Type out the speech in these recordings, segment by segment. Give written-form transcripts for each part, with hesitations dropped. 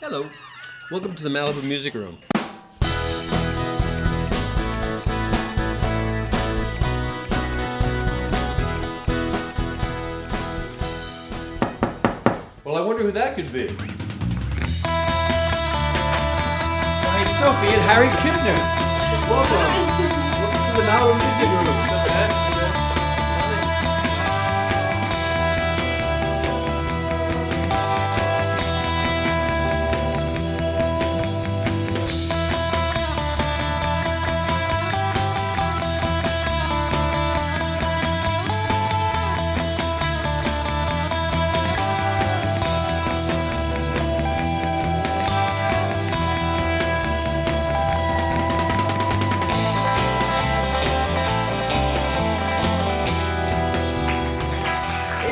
Hello. Welcome to the Malibu Music Room. Well, I wonder who that could be. Hi, it's Sophie and Harry Kipner. Welcome. Welcome to the Malibu Music Room. Is that bad?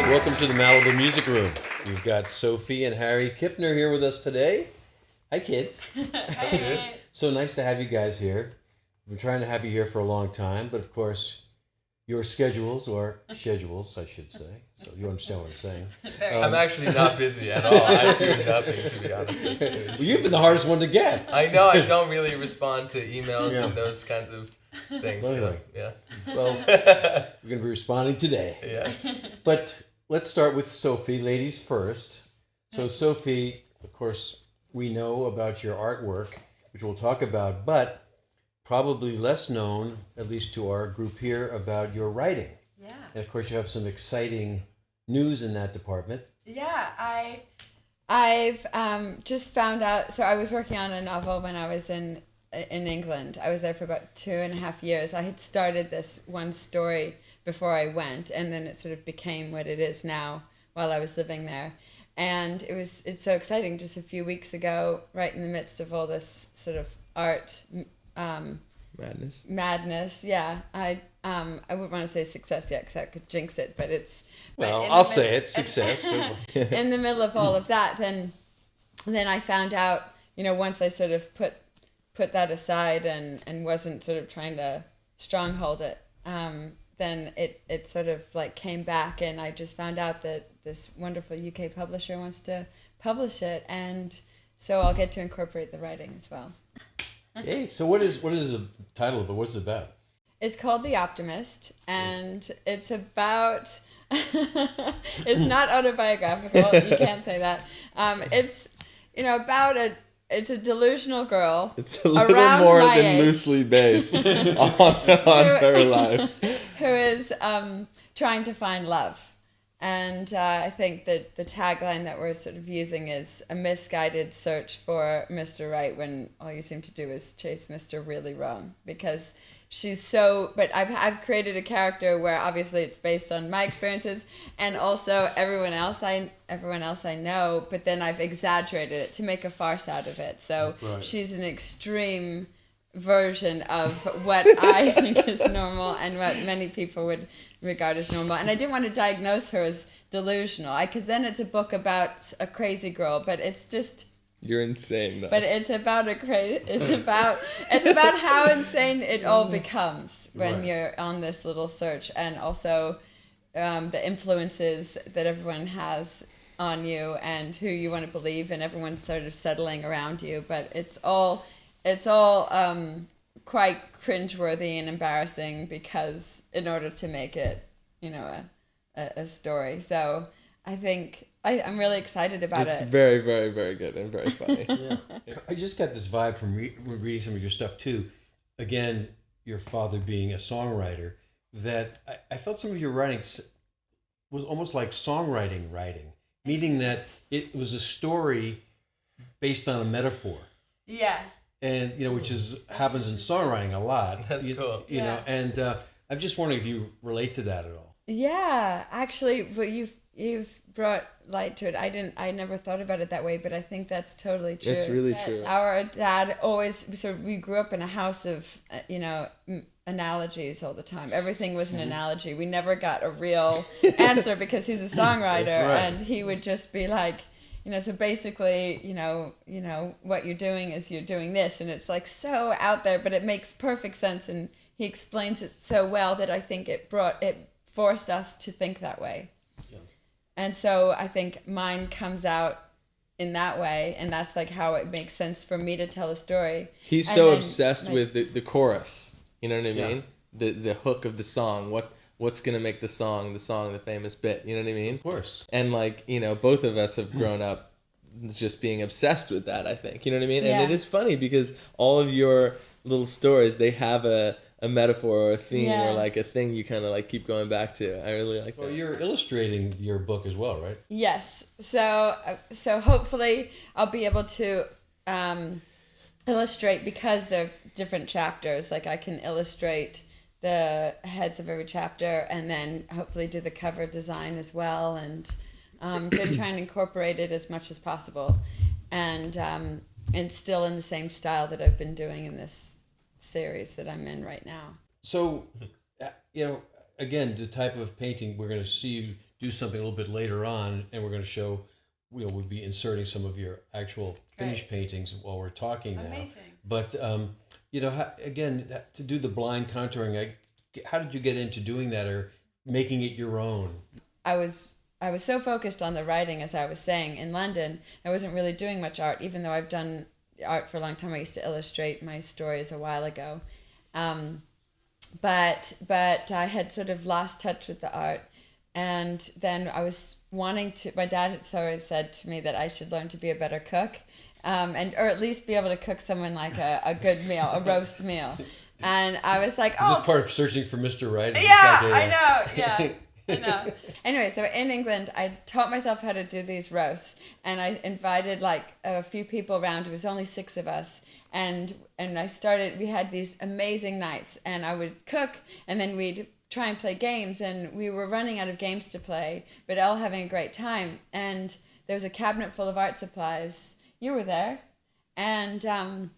Welcome to the Malibu Music Room. We've got Sophie and Harry Kipner here with us today. Hi, kids. Hi. So nice to have you guys here. We've been trying to have you here for a long time, but of course, your schedules, I should say, so you understand what I'm saying. I'm actually not busy at all. I do nothing, to be honest with you. Well, you've been the hardest one to get. I know I don't really respond to emails and those kinds of things. Well, so, anyway. yeah. Well, we're going to be responding today. Yes. But let's start with Sophie, ladies first. So Sophie, of course, we know about your artwork, which we'll talk about, but probably less known, at least to our group here, about your writing. Yeah. And of course, you have some exciting news in that department. Yeah, I've just found out. So I was working on a novel when I was in England. I was there for about 2.5 years. I had started this one story before I went, and then it sort of became what it is now while I was living there. And it's so exciting. Just a few weeks ago, right in the midst of all this sort of art madness. Yeah, I wouldn't want to say success yet because that could jinx it, but it's well, I'll say it, success. In the middle of all of that, then I found out, once I sort of put that aside and wasn't sort of trying to stronghold it, then it sort of like came back, and I just found out that this wonderful UK publisher wants to publish it, and so I'll get to incorporate the writing as well. Hey, so what is the title of it? What's it about? It's called The Optimist, and it's about it's not autobiographical. You can't say that. It's about it's a delusional girl. It's a little more than age, loosely based on her life. Who is trying to find love. And I think that the tagline that we're sort of using is a misguided search for Mr. Right when all you seem to do is chase Mr. Really Wrong. Because she's so... But I've created a character where obviously it's based on my experiences and also everyone else I know, but then I've exaggerated it to make a farce out of it. So right. She's an extreme version of what I think is normal and what many people would regard as normal. And I didn't want to diagnose her as delusional, because then it's a book about a crazy girl, but it's just... You're insane, though. But it's about it's about how insane it all becomes when right. You're on this little search, and also the influences that everyone has on you and who you want to believe, and everyone's sort of settling around you. But it's all quite cringeworthy and embarrassing, because in order to make it, a story. So I think I'm really excited about it. It's very, very, very good and very funny. Yeah. I just got this vibe from reading some of your stuff too. Again, your father being a songwriter, that I felt some of your writing was almost like songwriting, meaning that it was a story based on a metaphor. Yeah. And which happens in songwriting a lot. That's cool. You know, and I'm just wondering if you relate to that at all. Yeah, actually, but you've brought light to it. I never thought about it that way, but I think that's totally true. It's really true. Our dad always we grew up in a house of analogies all the time. Everything was an analogy. We never got a real answer because he's a songwriter, right. And he would just be like, so basically, what you're doing is you're doing this, and it's like so out there, but it makes perfect sense, and he explains it so well that I think it forced us to think that way. Yeah. And so I think mine comes out in that way, and that's like how it makes sense for me to tell a story. He's And so then, obsessed like, with the chorus. You know what I Yeah. mean? The hook of the song. What's gonna make the song the famous bit? You know what I mean? Of course. And like, both of us have grown up just being obsessed with that, I think. You know what I mean? Yeah. And it is funny because all of your little stories, they have a metaphor or a theme Yeah. or like a thing you kind of like keep going back to. I really like Well, that. you're illustrating your book as well, right? Yes. So hopefully I'll be able to illustrate, because there's different chapters. Like I can illustrate the heads of every chapter, and then hopefully do the cover design as well. And been trying to incorporate it as much as possible, and still in the same style that I've been doing in this series that I'm in right now. So, again, the type of painting we're going to see you do something a little bit later on, and we're going to show, we'll be inserting some of your actual finished paintings while we're talking now. Amazing. But, again, to do the blind contouring, how did you get into doing that or making it your own? I was so focused on the writing, as I was saying, in London. I wasn't really doing much art, even though I've done art for a long time. I used to illustrate my stories a while ago. But I had sort of lost touch with the art. And then I was wanting to, my dad had always said to me that I should learn to be a better cook, or at least be able to cook someone like a good meal, a roast meal. And I was like, Is this part of searching for Mr. Right? Yeah, I know. Yeah, I know. Anyway, so in England, I taught myself how to do these roasts, and I invited like a few people around. It was only 6 of us, and we had these amazing nights, and I would cook, and then we'd try and play games, and we were running out of games to play, but all having a great time. And there was a cabinet full of art supplies. You were there, and I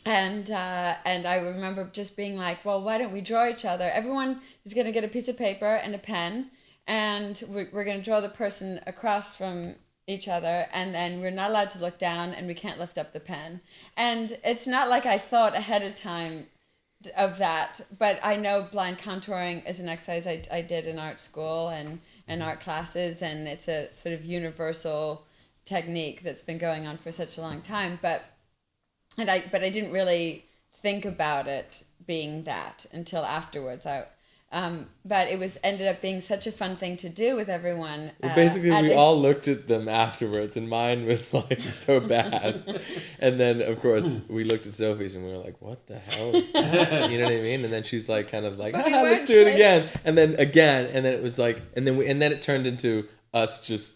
remember just being like, well, why don't we draw each other? Everyone is going to get a piece of paper and a pen, and we're going to draw the person across from each other, and then we're not allowed to look down, and we can't lift up the pen. And it's not like I thought ahead of time of that, but I know blind contouring is an exercise I did in art school and art classes, and it's a sort of universal technique that's been going on for such a long time. But I didn't really think about it being that until afterwards. But it ended up being such a fun thing to do with everyone. Well, basically, we all looked at them afterwards, and mine was like so bad. And then, of course, we looked at Sophie's, and we were like, "What the hell is that?" You know what I mean? And then she's like, kind of like, "Let's do it again." And then again, and then it was like, and then it turned into us just,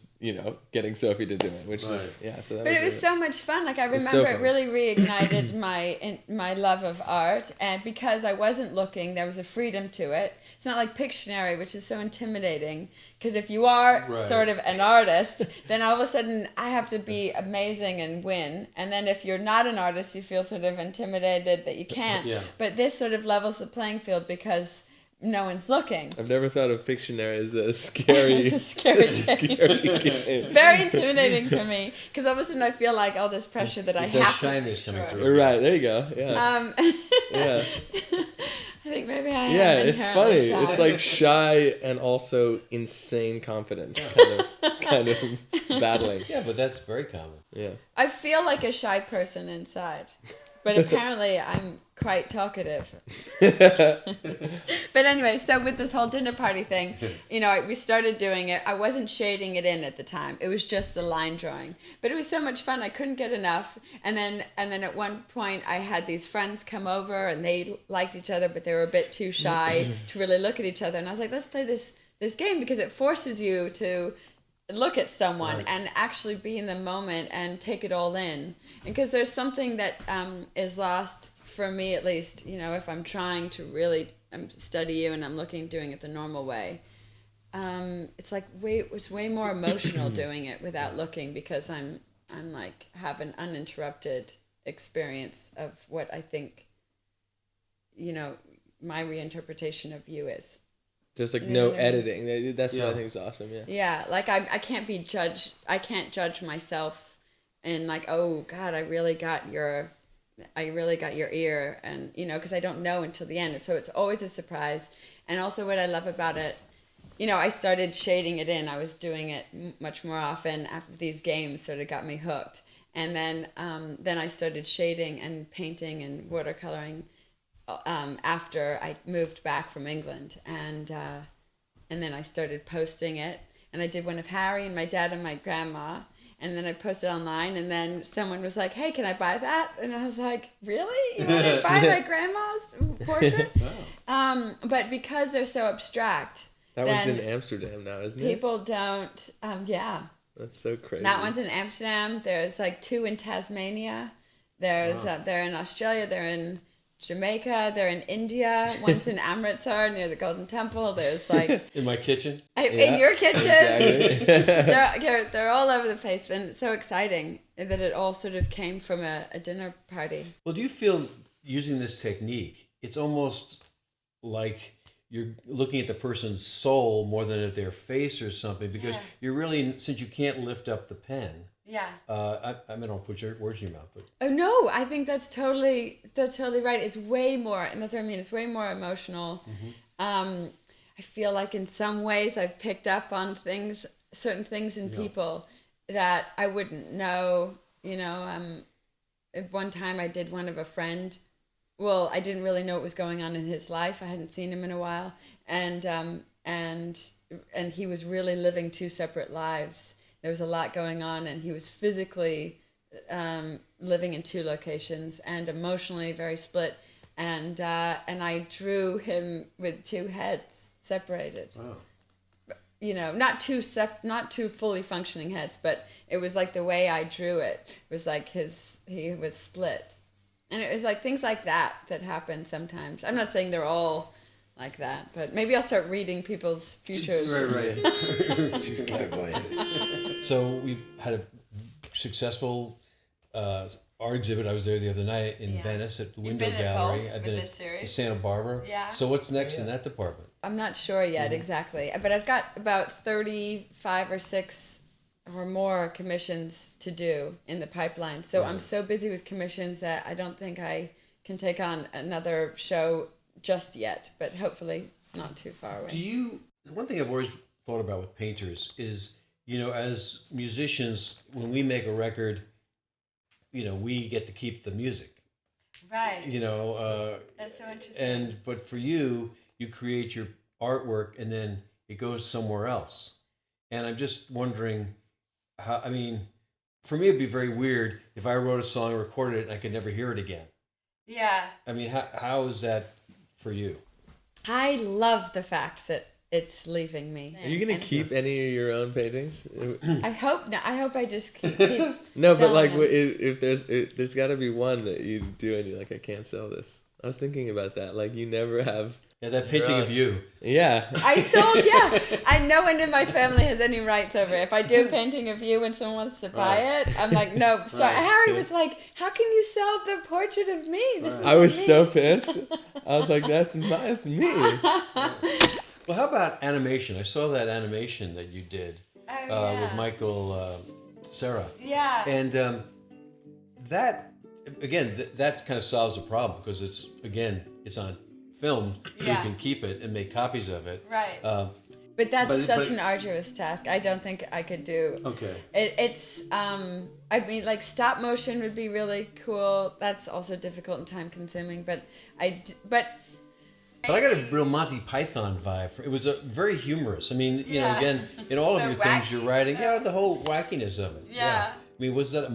getting Sophie to do it, which is So that it was so much fun. Like I remember it really reignited my love of art, and because I wasn't looking, there was a freedom to it. It's not like Pictionary, which is so intimidating. Because if you are sort of an artist, then all of a sudden I have to be amazing and win. And then if you're not an artist, you feel sort of intimidated that you can't. Yeah. But this sort of levels the playing field because no one's looking. I've never thought of Pictionary as a scary, It's a scary game. game. Very intimidating for me, because all of a sudden I feel like all this pressure that It's I that have shyness to coming control. through. Right, there you go. Yeah. Yeah. I think maybe I am. Yeah, it's funny. Shy. It's like shy and also insane confidence, kind of battling. Yeah, but that's very common. Yeah. I feel like a shy person inside, but apparently I'm quite talkative. But anyway, so with this whole dinner party thing, we started doing it. I wasn't shading it in at the time. It was just the line drawing. But it was so much fun. I couldn't get enough. And then at one point I had these friends come over, and they liked each other, but they were a bit too shy to really look at each other. And I was like, let's play this game, because it forces you to look at someone and actually be in the moment and take it all in. Because there's something that is lost, for me at least, if I'm trying to really study you and I'm doing it the normal way. It's like way more emotional doing it without looking, because I'm like have an uninterrupted experience of what I think, my reinterpretation of you is. There's like no editing. That's what I think is awesome. Yeah. Yeah, like I can't be judged. I can't judge myself, and like, oh God, I really got your ear, and because I don't know until the end. So it's always a surprise. And also, what I love about it I started shading it in. I was doing it much more often after these games sort of got me hooked. And then I started shading and painting and watercoloring after I moved back from England. And then I started posting it. And I did one of Harry and my dad and my grandma. And then I posted online, and then someone was like, "Hey, can I buy that?" And I was like, "Really? You want to buy my grandma's portrait?" Wow. But because they're so abstract, that one's in Amsterdam now, isn't it? People don't. Yeah. That's so crazy. That one's in Amsterdam. There's like 2 in Tasmania. There's they're in Australia. They're in Jamaica. They're in India. One's in Amritsar near the Golden Temple. There's like in my kitchen. In your kitchen. Exactly. they're all over the place, and it's so exciting that it all sort of came from a dinner party. Well, do you feel using this technique, it's almost like you're looking at the person's soul more than at their face or something, because you're really, since you can't lift up the pen. Yeah. I don't put your words in your mouth, but oh no, I think that's totally right. It's way more, and that's what I mean. It's way more emotional. Mm-hmm. I feel like in some ways I've picked up on certain things in people that I wouldn't know. At one time I did one of a friend. Well, I didn't really know what was going on in his life. I hadn't seen him in a while, and he was really living 2 separate lives. There was a lot going on, and he was physically living in 2 locations and emotionally very split. And I drew him with 2 heads separated. Wow. Not two fully functioning heads, but it was like the way I drew it was like he was split. And it was like things like that happen sometimes. I'm not saying they're all like that, but maybe I'll start reading people's futures. Right. She's clairvoyant. So we had a successful art exhibit. I was there the other night in Venice at the Window Gallery. I've been to Santa Barbara. Yeah. So what's next in that department? I'm not sure yet exactly, but I've got about 35 or 6 or more commissions to do in the pipeline. So I'm so busy with commissions that I don't think I can take on another show just yet, but hopefully not too far away. One thing I've always thought about with painters is, as musicians, when we make a record, we get to keep the music. Right. That's so interesting. But for you create your artwork and then it goes somewhere else. And I'm just wondering for me it'd be very weird if I wrote a song, recorded it, and I could never hear it again. Yeah. How is that for you? I love the fact that it's leaving me. Are you gonna keep any of your own paintings? I hope not. I hope I just keep no, but like, if there's got to be one that you do and you're like, I can't sell this. I was thinking about that. Like, you never have. Yeah, that painting of you. Yeah. I sold. No one in my family has any rights over it. If I do a painting of you and someone wants to buy it, I'm like, no. Sorry. Harry was like, how can you sell the portrait of me? I was so pissed. I was like, that's me. Well, how about animation? I saw that animation that you did with Michael Cera. Yeah. And that, again, that kind of solves the problem because it's on film, so you can keep it and make copies of it. Right. But that's such an arduous task. I don't think I could do. Okay. It's like stop motion would be really cool. That's also difficult and time consuming. But I got a real Monty Python vibe. It was very humorous. Again, in all of your things you're writing, the whole wackiness of it. Yeah. Was that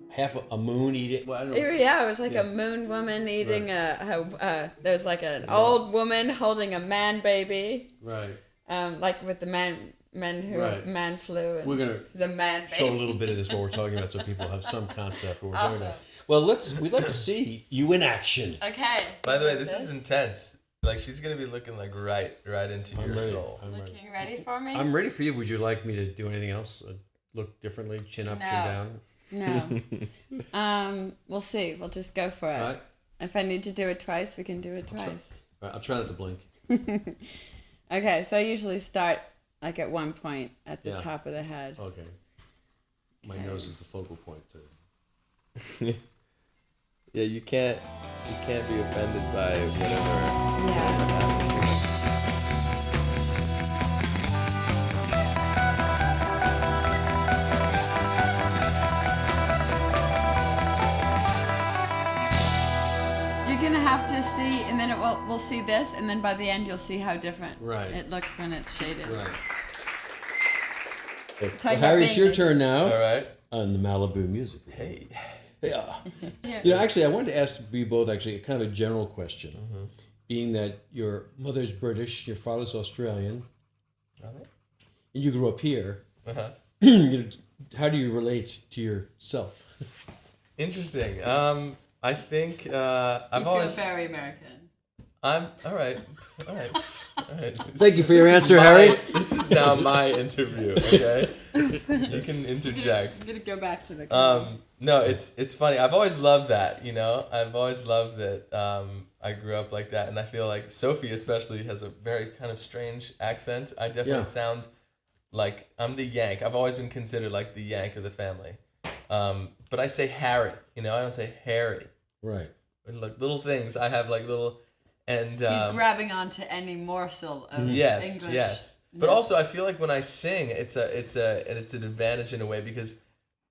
half a moon eating? Well, I don't know. Yeah, it was like a moon woman eating there's like an old woman holding a man baby. Right. Like with the man flu. And we're gonna the man baby. Show a little bit of this what we're talking about, so people have some concept of what we're talking about. Well, we'd like to see you in action. Okay. By the way, this is intense. Like, she's gonna be looking like right into your soul. Looking ready for me? I'm ready for you. Would you like me to do anything else? Look differently, chin up, chin down? No. We'll see. We'll just go for it. All right. If I need to do it twice, we can do it twice. I'll try not to blink. Okay, so I usually start like at one point at the top of the head. Okay. My nose is the focal point too. Yeah, you can't be offended by whatever happens. then we'll see this, and then by the end you'll see how different it looks when it's shaded. Right. Well, Harry, it's your turn now. All right. On the Malibu music. Hey. Yeah. Actually, I wanted to ask you both actually kind of a general question. Mm-hmm. Being that your mother's British, your father's Australian, and you grew up here, how do you relate to yourself? Interesting. I think I've always... feel very American. I'm... All right. Thank you for your answer, Harry. This is now my interview, okay? You can interject. I'm going to go back to the... No, it's funny. I've always loved that, you know? I've always loved that I grew up like that. And I feel like Sophie especially has a very kind of strange accent. I definitely sound like I'm the Yank. I've always been considered like the Yank of the family. But I say Harry, you know? I don't say Harry. Right. And like little things. I have like little... And he's grabbing onto any morsel of English. Yes. But also, I feel like when I sing, it's an advantage in a way because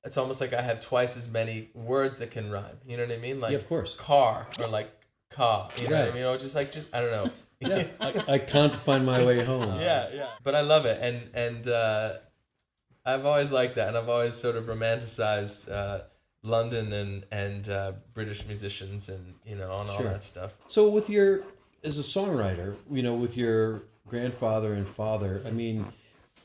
it's almost like I have twice as many words that can rhyme. You know what I mean? Like of course. Car or like ka. You know what I mean? Or just I don't know. Yeah. I can't find my way home. Yeah. But I love it, and I've always liked that, and I've always sort of romanticized London and British musicians and all that stuff. So as a songwriter, with your grandfather and father, I mean,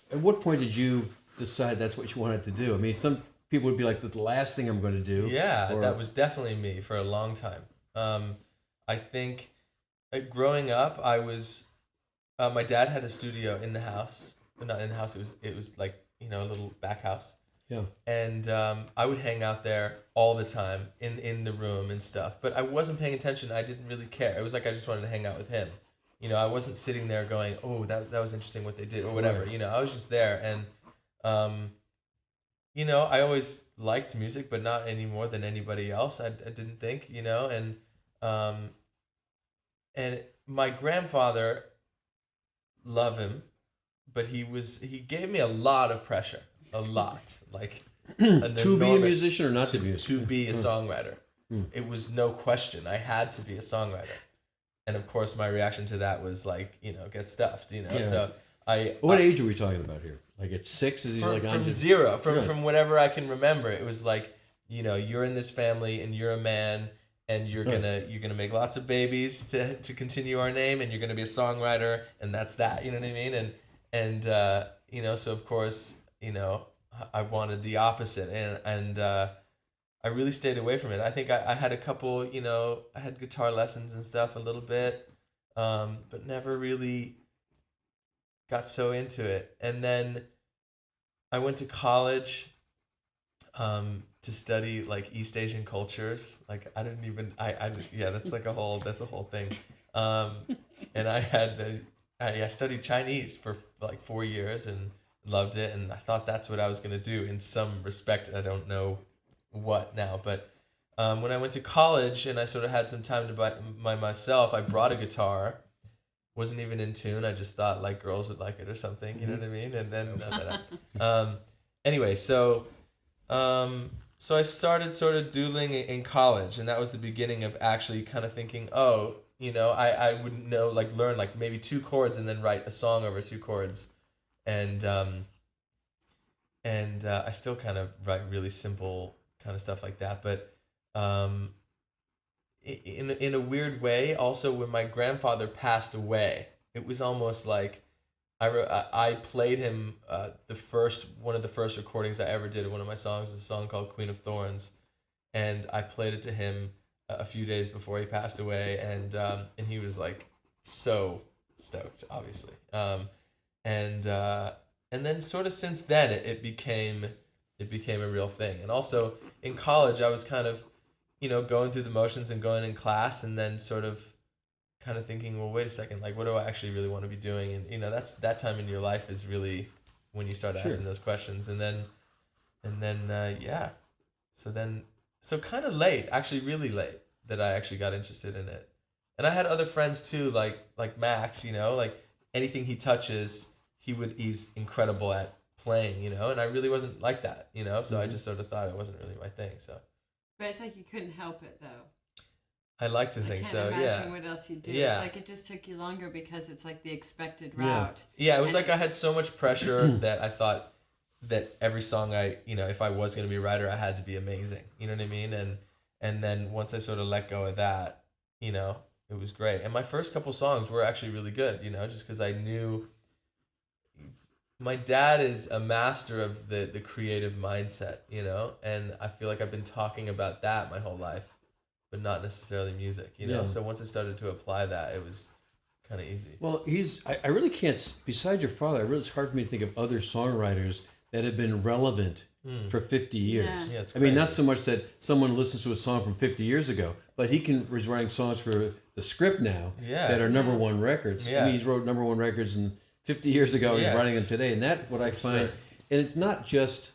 at what point did you decide that's what you wanted to do? I mean, some people would be like, the last thing I'm going to do. Yeah, that was definitely me for a long time. I think growing up, I was my dad had a studio in the house. Not in the house. It was like a little back house. Yeah. And I would hang out there all the time in the room and stuff. But I wasn't paying attention. I didn't really care. It was like I just wanted to hang out with him. I wasn't sitting there going, oh, that was interesting what they did or whatever. Right. I was just there. And, I always liked music, but not any more than anybody else. I didn't think, and my grandfather, love him, but he gave me a lot of pressure. A lot, like to be a musician or not to be to be a songwriter. It was no question. I had to be a songwriter, and of course, my reaction to that was like, get stuffed, Yeah. So What age are we talking about here? Like at 6? Is he from zero, from whatever I can remember? It was like, you're in this family and you're a man, and you're gonna make lots of babies to continue our name, and you're gonna be a songwriter, and that's that. You know what I mean? And so of course. I wanted the opposite, and I really stayed away from it. I think I had a couple, I had guitar lessons and stuff a little bit, but never really got so into it. And then I went to college to study like East Asian cultures. Like I didn't even, that's a whole thing. And I studied Chinese for like 4 years and loved it, and I thought that's what I was going to do in some respect. I don't know what now, but when I went to college and I sort of had some time to buy myself, I brought a guitar. Wasn't even in tune. I just thought like girls would like it or something. You know what I mean? And then anyway, so I started sort of doodling in college, and that was the beginning of actually kind of thinking, I would learn like maybe 2 chords and then write a song over 2 chords. And I still kind of write really simple kind of stuff like that. But in a weird way, also when my grandfather passed away, it was almost like I played him one of the first recordings I ever did of one of my songs, a song called Queen of Thorns, and I played it to him a few days before he passed away, and he was like so stoked, obviously. And then sort of since then it became a real thing. And also in college I was kind of, going through the motions and going in class, and then sort of kind of thinking, well, wait a second, like what do I actually really want to be doing? And that's that time in your life is really when you start asking those questions. And then so kind of late, actually really late, that I actually got interested in it. And I had other friends too, like Max, like anything he touches, he's incredible at playing, and I really wasn't like that, so I just sort of thought it wasn't really my thing. So, but it's like you couldn't help it though. I like to think so. Imagine Yeah. what else you do. Yeah. It's like it just took you longer because it's like the expected Yeah. route. Yeah, it was like I had so much pressure that I thought that every song if I was going to be a writer, I had to be amazing. You know what I mean? And then once I sort of let go of that, it was great. And my first couple songs were actually really good, just because I knew my dad is a master of the creative mindset, and I feel like I've been talking about that my whole life, but not necessarily music, Yeah. So once I started to apply that, it was kind of easy. Well, I really can't, besides your father, it's hard for me to think of other songwriters that have been relevant for 50 years. Yeah. Yeah, it's I mean, crazy. not so much that someone listens to a song from 50 years ago, but he was writing songs for the script now Yeah. that are number one records. Yeah. I mean, he's wrote number one records 50 years ago and Yeah, he's writing them it's- today. And that's what I it's find. absurd. And it's not just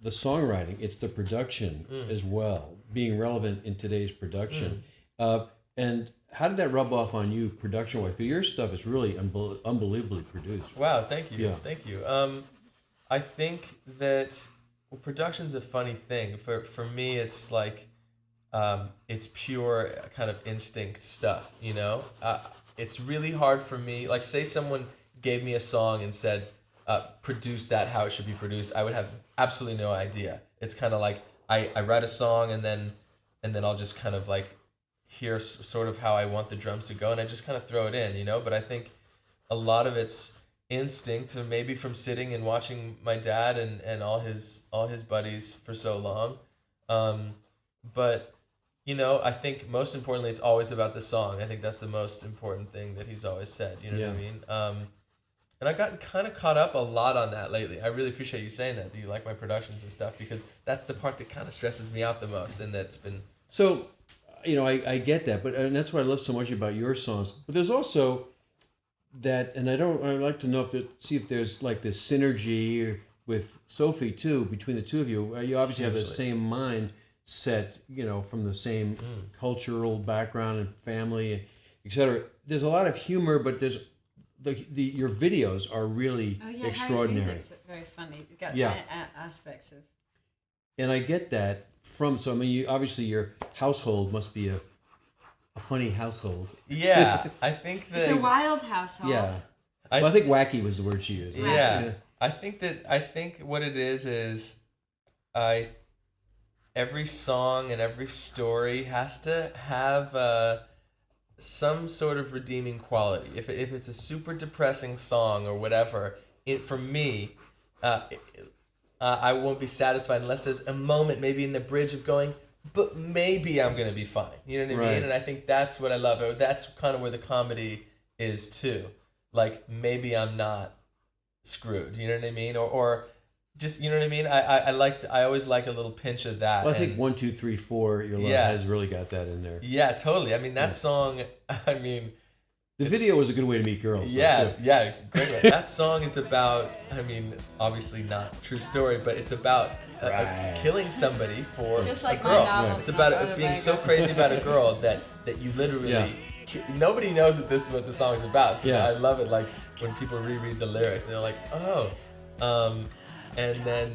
the songwriting, it's the production as well, being relevant in today's production. And how did that rub off on you production-wise? Because your stuff is really unbelievably produced. Wow, thank you. Yeah. Thank you. I think that production's a funny thing. For me, it's like it's pure kind of instinct stuff, It's really hard for me. Like, say someone gave me a song and said, produce that how it should be produced, I would have absolutely no idea. It's kind of like I write a song and then I'll just kind of like hear sort of how I want the drums to go and I just kind of throw it in, But I think a lot of it's instinct, maybe from sitting and watching my dad and all his buddies for so long. But I think most importantly, it's always about the song. I think that's the most important thing that he's always said. You know what I mean? And I've gotten kind of caught up a lot on that lately. I really appreciate you saying that you like my productions and stuff, because that's the part that kind of stresses me out the most, and that's been... So, I get that, and that's what I love so much about your songs. But there's also that, and I'd like to know see if there's like this synergy with Sophie too, between the two of you. You obviously have the same mindset, from the same cultural background and family, etc. There's a lot of humor, but there's your videos are really extraordinary. Harry's music's very funny. It's got aspects of... And I get that obviously your household must be a funny household. Yeah, I think that... It's a wild household. Yeah. I think wacky was the word she used. Yeah. I think what it is every song and every story has to have some sort of redeeming quality. If it's a super depressing song or whatever, for me, I won't be satisfied unless there's a moment maybe in the bridge of going, but maybe I'm going to be fine. You know what I mean? And I think that's what I love. That's kind of where the comedy is too. Like, maybe I'm not screwed. You know what I mean? Or just, you know what I mean? I always like a little pinch of that. Well, I think 1, 2, 3, 4, Your Love has really got that in there. Yeah, totally. I mean, that song, the video was a good way to meet girls. Yeah, great way. That song is about, obviously not true story, but it's about killing somebody for Just like a my girl. novel's It's about not being so autobiographical. crazy about a girl that you literally... Nobody knows that this is what the song is about. So I love it, like, when people reread the lyrics, they're like, oh. And then,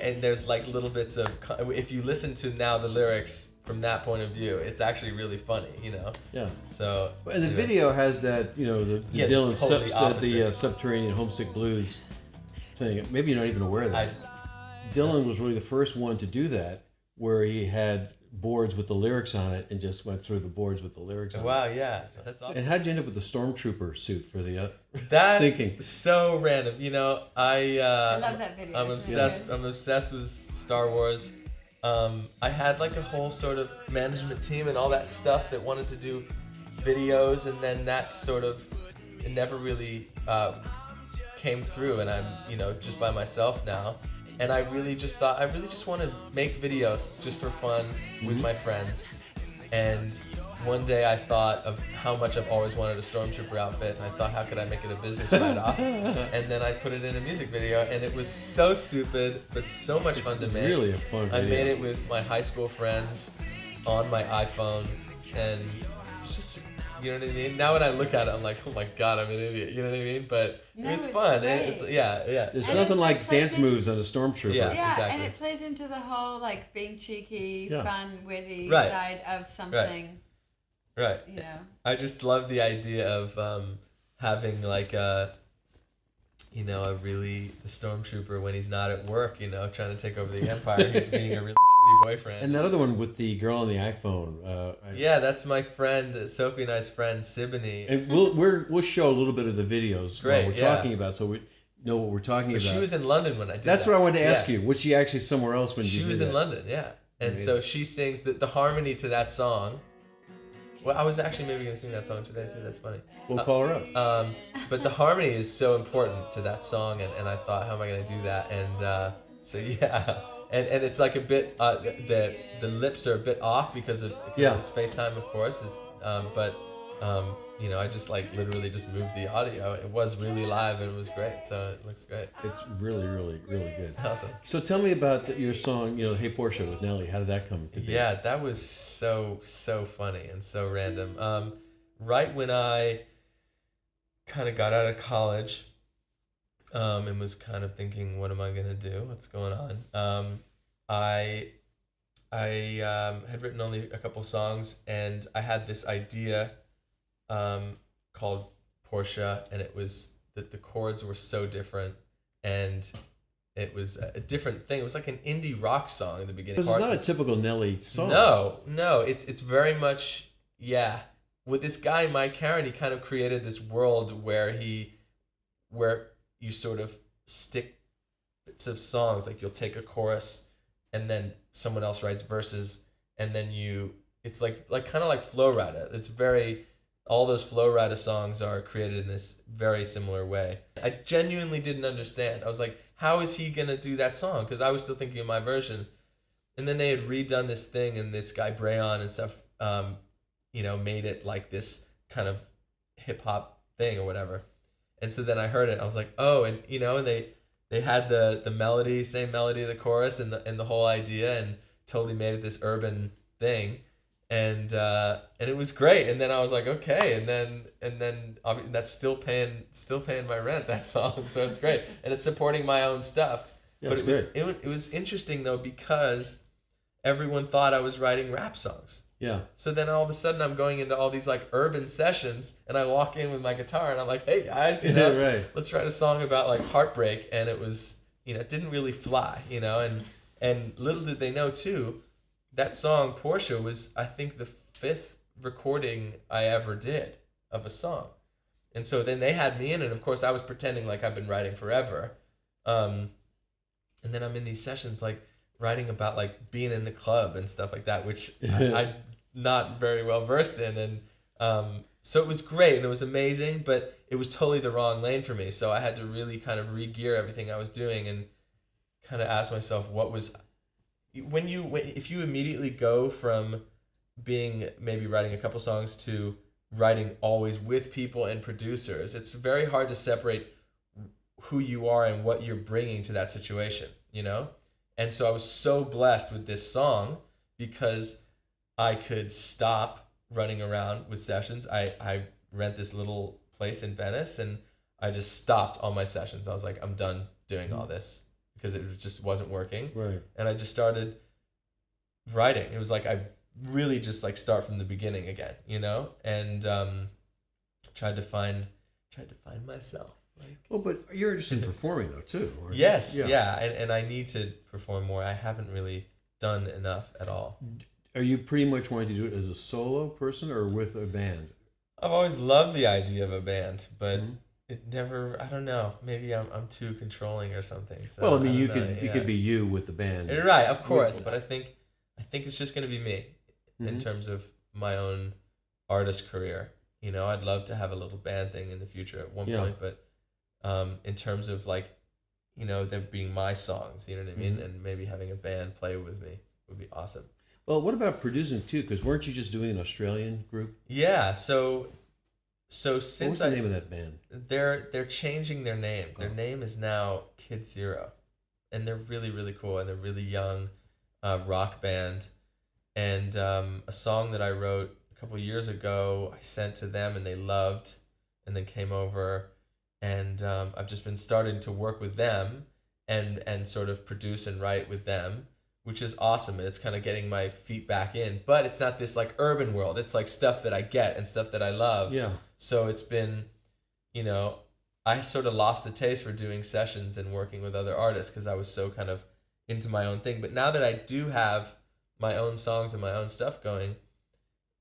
and there's like little bits of... If you listen to now the lyrics from that point of view, it's actually really funny, Yeah. So... And the video has that, the Dylan totally Subterranean Homesick Blues thing. Maybe you're not even aware of that. Dylan was really the first one to do that, where he had boards with the lyrics on it and just went through the boards with the lyrics on it. Wow, yeah. That's awesome. And how'd you end up with the Stormtrooper suit for the sinking? So random. I love that video. I'm obsessed. I'm obsessed with Star Wars. I had like a whole sort of management team and all that stuff that wanted to do videos, and then that sort of it never really came through, and I'm just by myself now. And I really just thought, I really just want to make videos just for fun with my friends. And one day I thought of how much I've always wanted a Stormtrooper outfit, and I thought, how could I make it a business write-off? And then I put it in a music video, and it was so stupid, but so much fun to make. Really a fun video. I made it with my high school friends on my iPhone, and it's just You know what I mean? Now when I look at it, I'm like, oh my God, I'm an idiot. You know what I mean? But No, it was it's fun. great. There's And nothing it's like like dance pleasant. moves on a stormtrooper. Yeah. Yeah, exactly. and it plays into the whole like being cheeky, Yeah. fun, witty Right. side of something. Right. You know. I just love the idea of having like a really the stormtrooper when he's not at work, trying to take over the empire. He's being a really shitty boyfriend. And that other one with the girl on the iPhone. Yeah, that's my friend, Sophie and I's friend, Sibony. And we'll show a little bit of the videos Great, we're yeah. talking about, so we know what we're talking But about. she was in London when I did That's that. what I wanted to ask Yeah. you. Was she actually somewhere else when you She did was that? in London, yeah. And so she sings the harmony to that song. Well, I was actually maybe going to sing that song today too. That's funny. We'll call her up. But the harmony is so important to that song, and I thought, how am I going to do that? And so yeah, and it's like a bit the lips are a bit off because of FaceTime, of course. I just like literally just moved the audio. It was really live and it was great, so it looks great. It's really, really, really good. Awesome. So tell me about your song, Hey Portia with Nelly. How did that come to be? Yeah, that was so funny and so random. Right when I kind of got out of college, and was kind of thinking, what am I gonna do? What's going on? I had written only a couple songs, and I had this idea called Portia, and it was that the chords were so different, and it was a different thing. It was like an indie rock song in the beginning. Because it's not a typical Nelly song. No, it's very much, yeah. With this guy, Mike Caron, he kind of created this world where you sort of stick bits of songs, like you'll take a chorus and then someone else writes verses, and then it's like kind of like Flow Rida. It's very, all those Flow Rida songs are created in this very similar way. I genuinely didn't understand. I was like, how is he gonna do that song? Because I was still thinking of my version. And then they had redone this thing, and this guy Brayon and stuff, made it like this kind of hip hop thing or whatever. And so then I heard it, I was like, oh, and and they had the melody, same melody of the chorus and the whole idea, and totally made it this urban thing. And it was great. And then I was like, okay, and then that's still paying my rent, that song. So it's great, and it's supporting my own stuff. Yeah, but it was interesting though, because everyone thought I was writing rap songs. Yeah. So then all of a sudden I'm going into all these like urban sessions, and I walk in with my guitar and I'm like, hey guys, Right. let's write a song about like heartbreak. And it was, it didn't really fly, and little did they know too, that song Portia was, I think, the 5th recording I ever did of a song. And so then they had me in, and of course I was pretending like I've been writing forever. And then I'm in these sessions like writing about like being in the club and stuff like that, which I'm not very well versed in. And so it was great and it was amazing, but it was totally the wrong lane for me. So I had to really kind of re-gear everything I was doing and kind of ask myself, if you immediately go from being maybe writing a couple songs to writing always with people and producers, it's very hard to separate who you are and what you're bringing to that situation, And so I was so blessed with this song because I could stop running around with sessions. I rent this little place in Venice, and I just stopped all my sessions. I was like, I'm done doing all this because it just wasn't working. Right. And I just started writing. It was like I really just like start from the beginning again, and tried to find myself. Well, but you're interested in performing though too. Aren't you? Yes, yeah, and I need to perform more. I haven't really done enough at all. Are you pretty much wanting to do it as a solo person or with a band? I've always loved the idea of a band, but it never. I don't know. Maybe I'm too controlling or something. So Well, I mean, you don't could be you with the band. You're right, of course, but I think it's just going to be me in Mm-hmm. terms of my own artist career. I'd love to have a little band thing in the future at one point, but in terms of like, them being my songs, you know what I mean, and maybe having a band play with me would be awesome. Well, what about producing too? Because weren't you just doing an Australian group? Yeah, so since What's the name of that band? They're changing their name. Their name is now Kid Zero, and they're really, really cool, and they're really young rock band. And a song that I wrote a couple of years ago I sent to them and they loved, and then came over, and I've just been starting to work with them and sort of produce and write with them, which is awesome. And it's kind of getting my feet back in, but it's not this like urban world. It's like stuff that I get and stuff that I love. Yeah. So it's been, you know, I sort of lost the taste for doing sessions and working with other artists because I was so kind of into my own thing. But now that I do have my own songs and my own stuff going,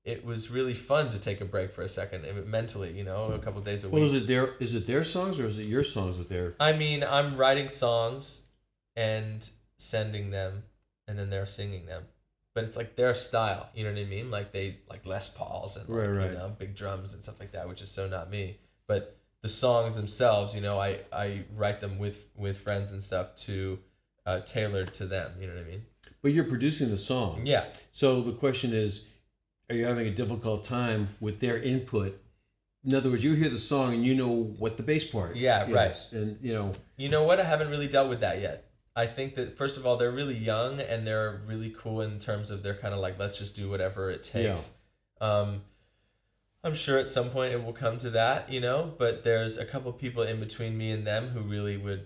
it was really fun to take a break for a second, mentally, you know, a couple of days a week. Well, is it their songs or is it your songs with their? I mean, I'm writing songs and sending them, and then they're singing them. But it's like their style, you know what I mean? Like they like Les Pauls and like, Right. you know, big drums and stuff like that, which is so not me. But the songs themselves, you know, I write them with friends and stuff to tailored to them, you know what I mean? But you're producing the song. Yeah. So the question is, are you having a difficult time with their input? In other words, you hear the song and you know what the bass part Yeah, is. right. And, you know. You know what? I haven't really dealt with that yet. I think that, first of all, they're really young and they're really cool in terms of they're kind of like, let's just do whatever it takes. Yeah. I'm sure at some point it will come to that, you know, but there's a couple people in between me and them who really would,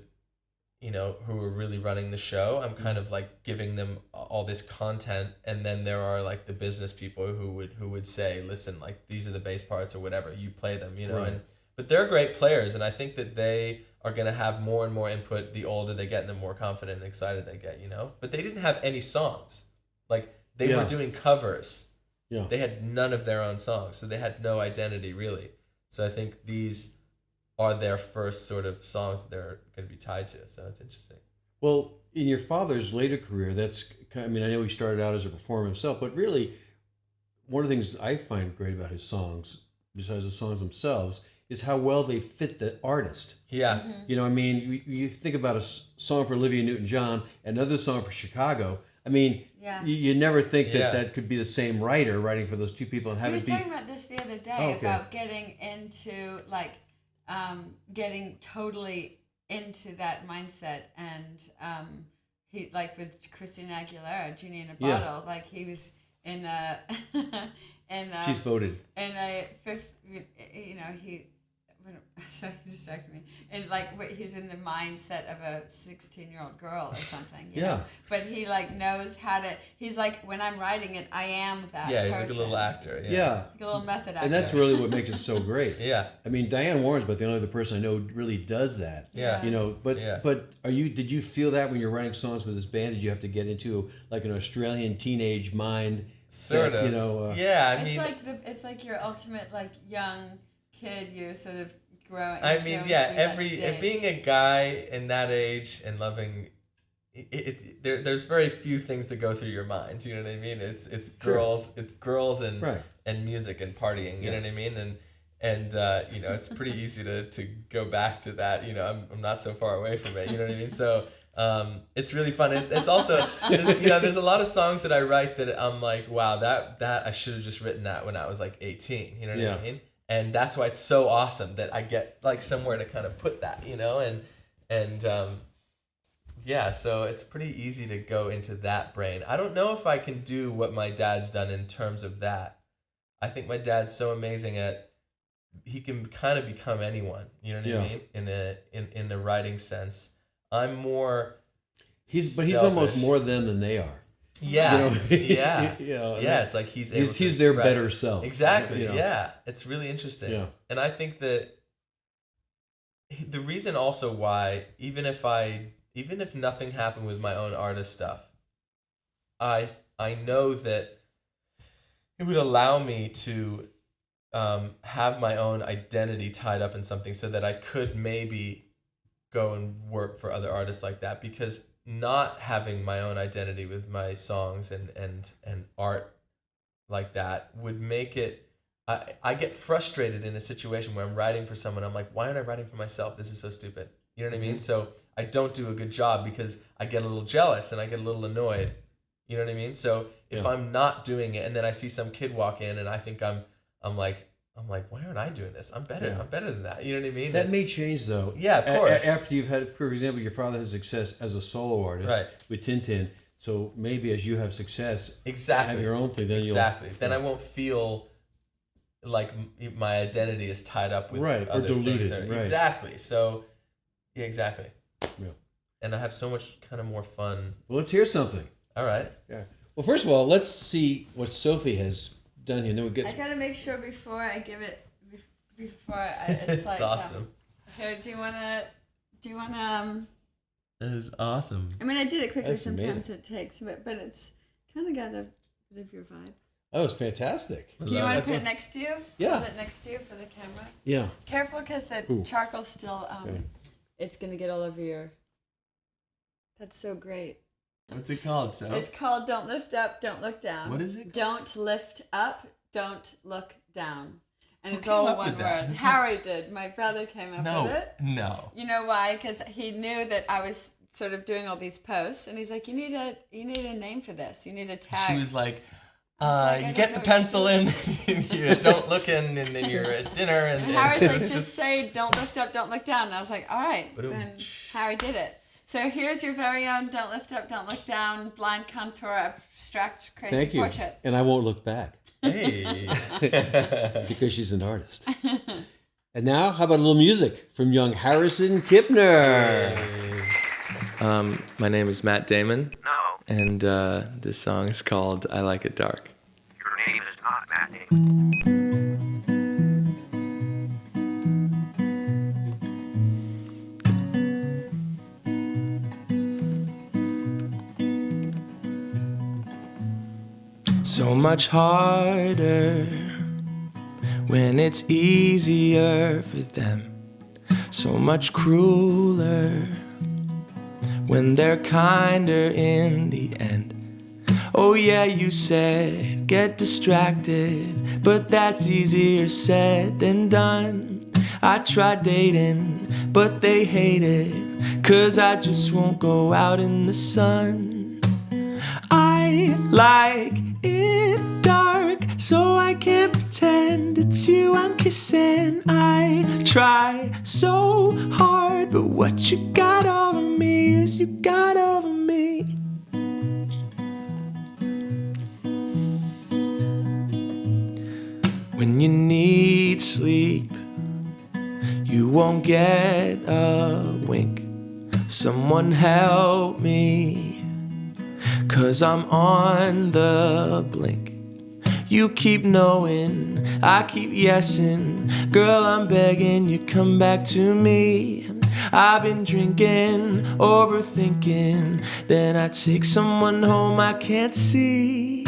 you know, who are really running the show. I'm kind of like giving them all this content, and then there are like the business people who would say, listen, like these are the bass parts or whatever, you play them, you know. Right. But they're great players, and I think that they are going to have more and more input the older they get and the more confident and excited they get, you know. But they didn't have any songs. Like they were doing covers. Yeah. They had none of their own songs, so they had no identity really. So I think these are their first sort of songs that they're going to be tied to. So that's interesting. Well, in your father's later career, I mean, I know he started out as a performer himself, but really, one of the things I find great about his songs, besides the songs themselves, is how well they fit the artist. Yeah. Mm-hmm. You know, I mean, you think about a song for Olivia Newton-John, another song for Chicago. I mean, you never think that that could be the same writer writing for those two people and We having were talking about this the other day about getting into like getting totally into that mindset, and he like with Christina Aguilera, Genie in a Bottle, like he was in a she's voted in a fifth, you know, sorry, you distracted me. And like he's in the mindset of a 16-year-old girl or something. You know? But he like knows how to. He's like, when I'm writing it, I am that. Yeah, he's person. like a little actor. Like a little method actor. And that's really what makes it so great. Yeah. I mean, Diane Warren's about the only other person I know who really does that. Yeah. You know, but did you feel that when you're writing songs with this band? Did you have to get into like an Australian teenage mind? Sort of. You know. Yeah, I mean, it's like your ultimate like young kid. You're sort of growing. I mean, being a guy in that age and loving there's very few things that go through your mind. You know what I mean? It's girls, and music and partying. You know what I mean? And you know, it's pretty easy to go back to that. You know, I'm not so far away from it. You know what I mean? So it's really fun. It's also there's a lot of songs that I write that I'm like, wow, that I should have just written that when I was like 18. You know what I mean? And that's why it's so awesome that I get like somewhere to kind of put that, you know, and so it's pretty easy to go into that brain. I don't know if I can do what my dad's done in terms of that. I think my dad's so amazing he can kind of become anyone, you know what I mean? In the writing sense. I'm more he's almost more them than they are. Yeah, you know? It's like he's able to he's their better self. Exactly. You know? Yeah, it's really interesting. Yeah. And I think that the reason also why, even if nothing happened with my own artist stuff, I know that it would allow me to have my own identity tied up in something, so that I could maybe go and work for other artists like that, because not having my own identity with my songs and art like that would make it, I get frustrated in a situation where I'm writing for someone. I'm like, why aren't I writing for myself? This is so stupid. You know what I mean? So I don't do a good job because I get a little jealous and I get a little annoyed. You know what I mean? So if I'm not doing it and then I see some kid walk in and I think I'm like, why aren't I doing this? I'm better. Yeah. I'm better than that. You know what I mean? That may change, though. Yeah, of course. After you've had, for example, your father has success as a solo artist with Tintin. So maybe as you have success, have your own thing. Then then I won't feel like my identity is tied up with Right, or other diluted, things. right. Exactly. So, yeah, exactly. Yeah. And I have so much kind of more fun. Well, let's hear something. All right. Yeah. Well, first of all, let's see what Sophie has done here. Then we I get. gotta make sure before I give it, it's It's like awesome. Here, do you wanna? That is awesome. I mean, I did it quickly. That's Sometimes it takes a bit, but it's kind of got a bit of your vibe. Oh, it's fantastic. Do you want to That's put a- it next to you? Yeah. Put it next to you for the camera. Yeah. Careful, because the Ooh. charcoal's still. Okay. It's gonna get all over your. That's so great. What's it called, so? It's called "Don't Lift Up, Don't Look Down." What is it? Don't lift up, don't look down. And Who it's came all up one with that? word. Harry did. My brother came up with it. No. You know why? Because he knew that I was sort of doing all these posts, and he's like, "You need a name for this. You need a tag." She was like, I you don't get know the what pencil in, you don't look in, and then you're at dinner, and And Harry's it like, was just say, "Don't lift up, don't look down." And I was like, "All right." Ba-doom. Then Harry did it. So here's your very own "Don't Lift Up, Don't Look Down" blind contour abstract crazy Thank you. portrait. And I won't look back Hey. because she's an artist. And now, how about a little music from young Harrison Kipner? My name is Matt Damon, No, and this song is called "I Like It Dark." your name is not Matt Damon. So much harder when it's easier for them. So much crueler when they're kinder in the end. Oh yeah, you said get distracted, but that's easier said than done. I tried dating, but they hate it, 'cause I just won't go out in the sun. I like it dark, so I can't pretend it's you I'm kissing. I try so hard, but what you got over me is you got over me. When you need sleep, you won't get a wink. Someone help me, 'cause I'm on the blink. You keep knowing, I keep yesing. Girl, I'm begging you, come back to me. I've been drinking, overthinking. Then I take someone home I can't see.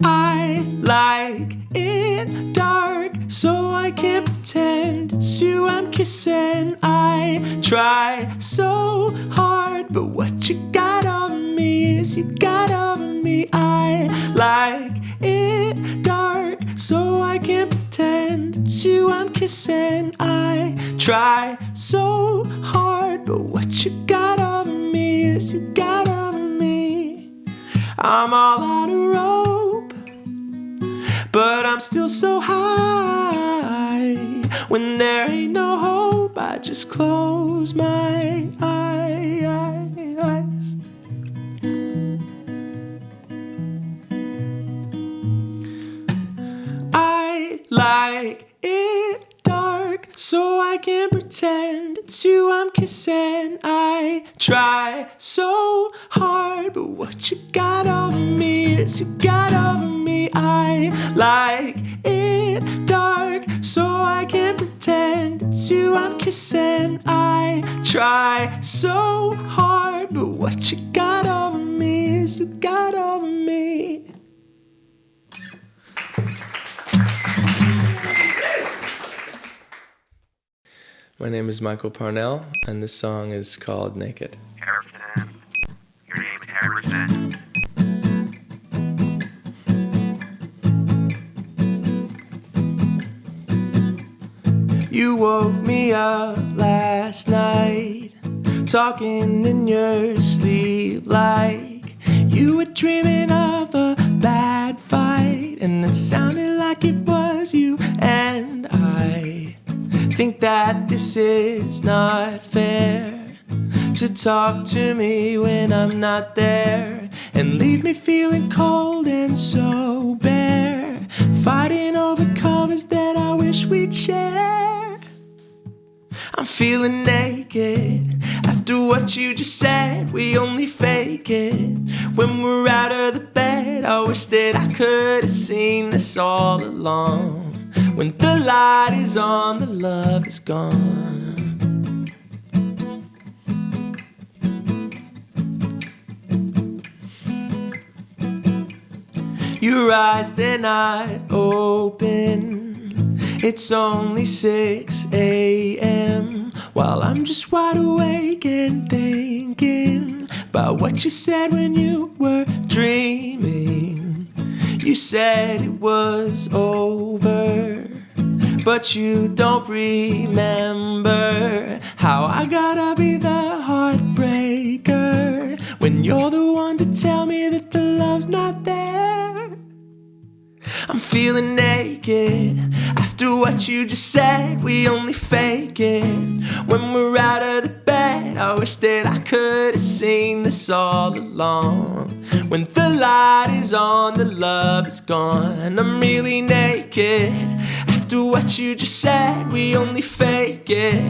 I like it dark, so I can't pretend it's you I'm kissing. I try so hard, but what you got over me is you got over me. I like it dark, so I can't pretend it's you I'm kissing. I try so hard, but what you got over me is you got over me. I'm all out of rope, but I'm still so high. When there ain't no hope, I just close my eyes. I like it dark, so I can't pretend it's you I'm kissing. I try so hard, but what you got over me is you got over me. I like it dark, so I can't pretend it's you I'm kissing. I try so hard, but what you got over me is you got over me. My name is Michael Parnell, and this song is called Naked. Harrison, your name is Harrison. You woke me up last night, talking in your sleep like you were dreaming of a bad fight, and it sounded like it was you and I. Think that this is not fair, to talk to me when I'm not there, and leave me feeling cold and so bare, fighting over covers hours that I wish we'd share. I'm feeling naked after what you just said. We only fake it when we're out of the bed. I wish that I could have seen this all along. When the light is on, the love is gone. Your eyes, they're not open. It's only 6 a.m. while I'm just wide awake and thinking about what you said when you were dreaming. You said it was over, but you don't remember how I gotta be the heartbreaker when you're the one to tell me that the love's not there. I'm feeling naked after what you just said. We only fake it when we're out of the bed. I wish that I could have seen this all along. When the light is on, the love is gone. I'm really naked after what you just said. We only fake it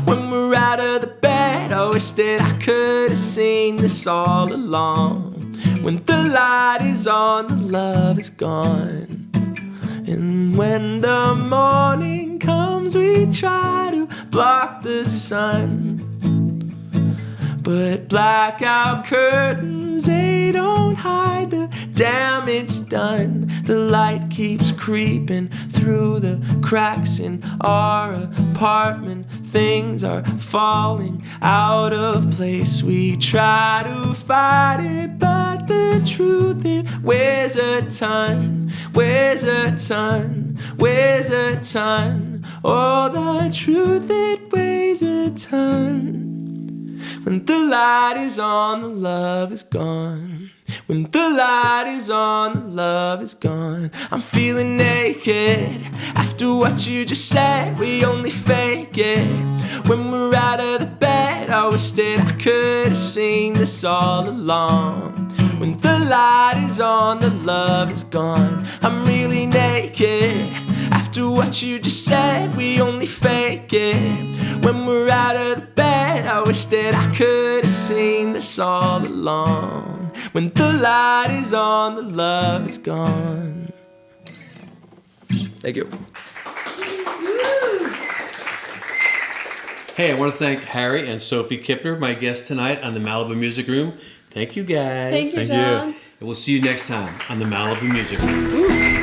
when we're out of the bed. I wish that I could have seen this all along. When the light is on, the love is gone. And when the morning comes, we try to block the sun, but blackout curtains, they don't hide the damage done. The light keeps creeping through the cracks in our apartment. Things are falling out of place. We try to fight it, but the truth, it weighs a ton, weighs a ton, weighs a ton. Oh, the truth, it weighs a ton. When the light is on, the love is gone. When the light is on, the love is gone. I'm feeling naked after what you just said. We only fake it when we're out of the bed. I wish that I could have seen this all along. When the light is on, the love is gone. I'm really naked after what you just said. We only fake it when we're out of the bed. I wish that I could have seen this all along. When the light is on, the love is gone. Thank you. Hey, I want to thank Harry and Sophie Kipner, my guests tonight on the Malibu Music Room. Thank you, guys. Thank you, John. And we'll see you next time on the Malibu Music Room.